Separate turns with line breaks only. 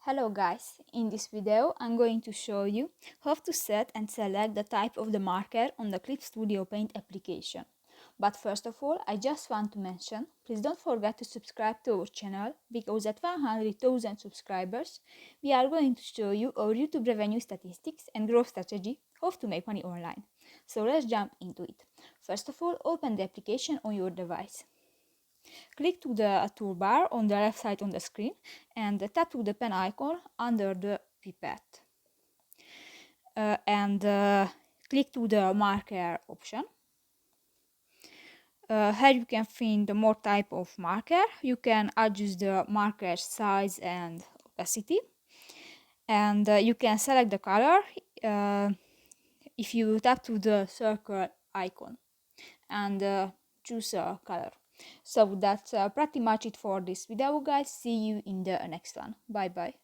Hello guys, in this video I'm going to show you how to set and select the type of the marker on the Clip Studio Paint application. But first of all, I just want to mention, please don't forget to subscribe to our channel, because at 100,000 subscribers we are going to show you our YouTube revenue statistics and growth strategy, how to make money online. So let's jump into it. First of all, open the application on your device. Click to the toolbar on the left side on the screen and tap to the pen icon under the pipette. And click to the marker option. Here you can find more type of marker. You can adjust the marker size and opacity. And you can select the color if you tap to the circle icon and choose a color. So that's pretty much it for this video, guys. See you in the next one. Bye bye.